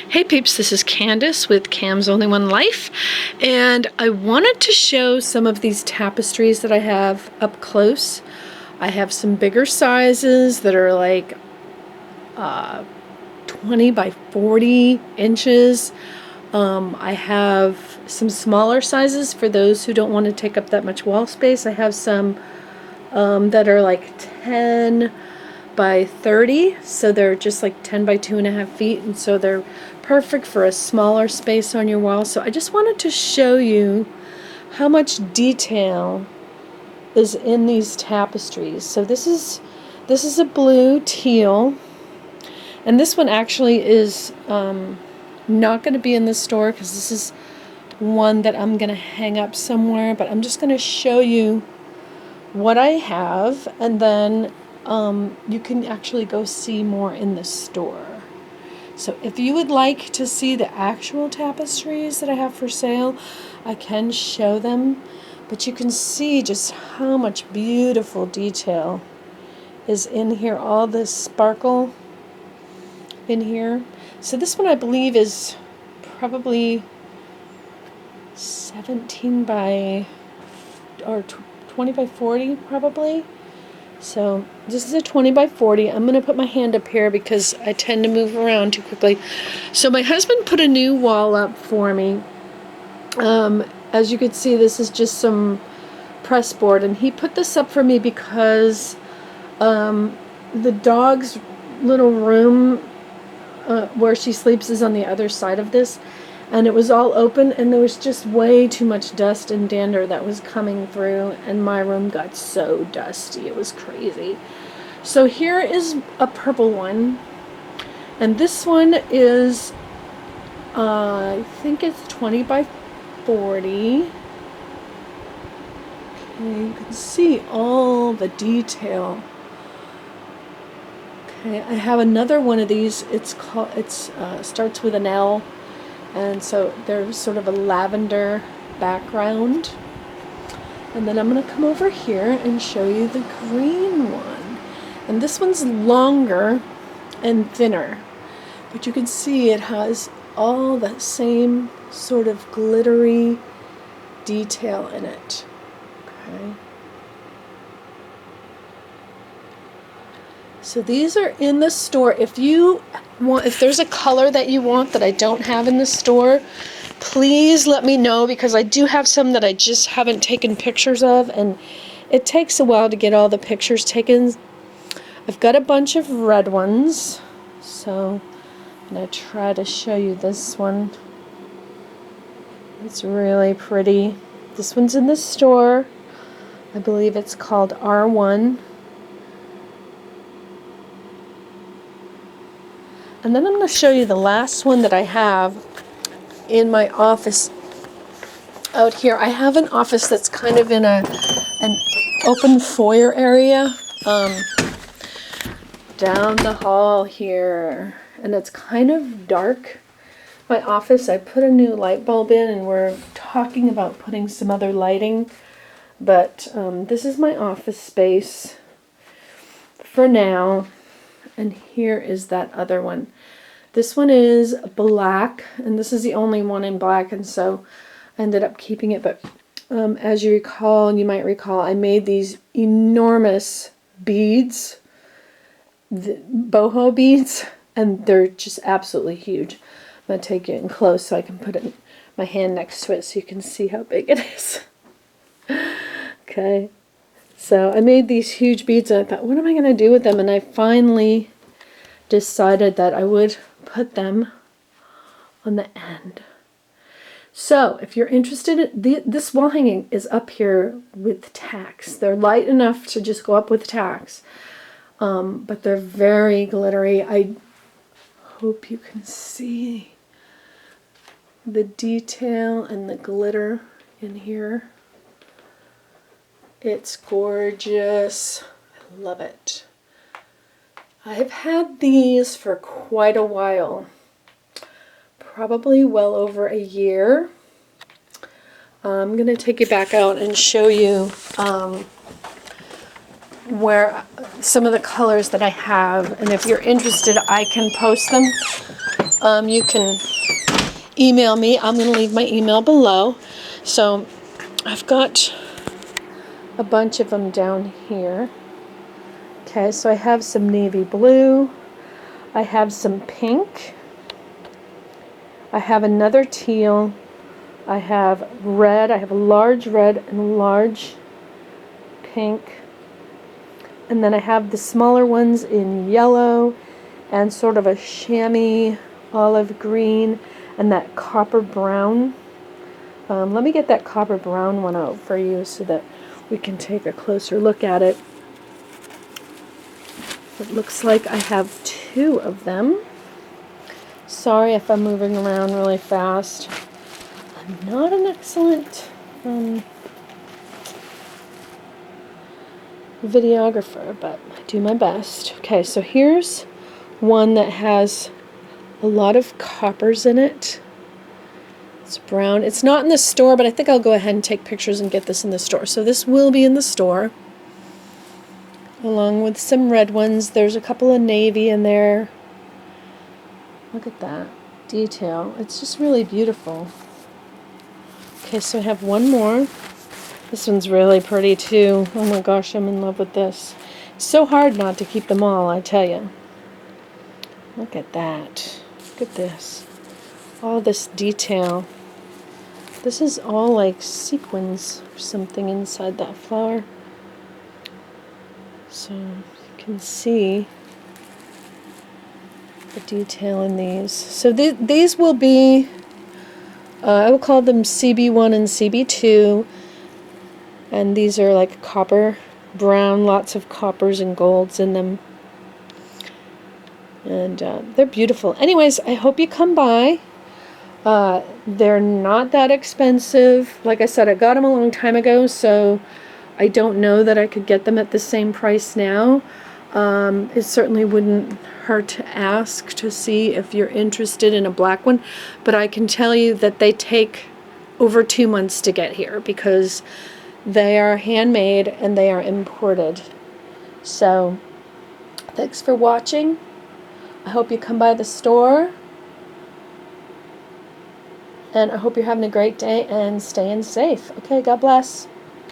Hey peeps, this is Candace with Cam's Only One Life, and I wanted to show some of these tapestries that I have up close. I have some bigger sizes that are like 20 by 40 inches. I have some smaller sizes for those who don't want to take up that much wall space. I have some that are like 10 by 30, so they're just like 10 by 2.5 feet, and so they're perfect for a smaller space on your wall. So I just wanted to show you how much detail is in these tapestries. So this is a blue teal, and this one actually is not going to be in the store because this is one that I'm going to hang up somewhere, but I'm just going to show you what I have, and then you can actually go see more in the store. So if you would like to see the actual tapestries that I have for sale, I can show them, but you can see just how much beautiful detail is in here, all this sparkle in here. So this one I believe is probably 17 by or 20 by 40 probably. So this is a 20 by 40. I'm going to put my hand up here because I tend to move around too quickly. So my husband put a new wall up for me. As you can see, this is just some press board, and he put this up for me because the dog's little room where she sleeps is on the other side of this, and it was all open, and there was just way too much dust and dander that was coming through, and my room got so dusty. It was crazy. So here is a purple one, and this one is I think it's 20 by 40. Okay, you can see all the detail. Okay, I have another one of these. It's starts with an L. And so there's sort of a lavender background. And then I'm going to come over here and show you the green one. And this one's longer and thinner. But you can see it has all the same sort of glittery detail in it. Okay. So these are in the store. If there's a color that you want that I don't have in the store, please let me know, because I do have some that I just haven't taken pictures of, and it takes a while to get all the pictures taken. I've got a bunch of red ones, so I'm going to try to show you this one. It's really pretty. This one's in the store. I believe it's called R1. And then I'm going to show you the last one that I have in my office out here. I have an office that's kind of in an open foyer area down the hall here. And it's kind of dark. My office, I put a new light bulb in, and we're talking about putting some other lighting. But this is my office space for now. And here is that other one. This one is black, and this is the only one in black, and so I ended up keeping it. But as you might recall, I made these enormous beads, the boho beads, and they're just absolutely huge. I'm going to take it in close so I can put my hand next to it so you can see how big it is. Okay. So I made these huge beads, and I thought, what am I going to do with them? And I finally decided that I would put them on the end. So if you're interested, this wall hanging is up here with tacks. They're light enough to just go up with tacks, but they're very glittery. I hope you can see the detail and the glitter in here. It's gorgeous. I love it. I've had these for quite a while, probably well over a year. I'm going to take you back out and show you where some of the colors that I have, and if you're interested, I can post them You can email me. I'm going to leave my email below. So I've got a bunch of them down here. Okay, so I have some navy blue. I have some pink. I have another teal. I have red. I have a large red and a large pink. And then I have the smaller ones in yellow and sort of a chamois olive green and that copper brown. Let me get that copper brown one out for you so that we can take a closer look at it. It looks like I have 2 of them. Sorry if I'm moving around really fast. I'm not an excellent videographer, but I do my best. Okay, so here's one that has a lot of coppers in it. It's brown. It's not in the store, but I think I'll go ahead and take pictures and get this in the store. So this will be in the store, along with some red ones. There's a couple of navy in there. Look at that detail. It's just really beautiful. Okay, so I have one more. This one's really pretty too. Oh my gosh, I'm in love with this. It's so hard not to keep them all, I tell you. Look at that. Look at this. All this detail. This is all like sequins or something inside that flower. So you can see the detail in these. So these will be, I will call them CB1 and CB2. And these are like copper brown, lots of coppers and golds in them. And they're beautiful. Anyways, I hope you come by. They're not that expensive. Like I said, I got them a long time ago, so I don't know that I could get them at the same price now. It certainly wouldn't hurt to ask to see if you're interested in a black one, but I can tell you that they take over 2 months to get here because they are handmade and they are imported. So, thanks for watching. I hope you come by the store. And I hope you're having a great day and staying safe. Okay, God bless.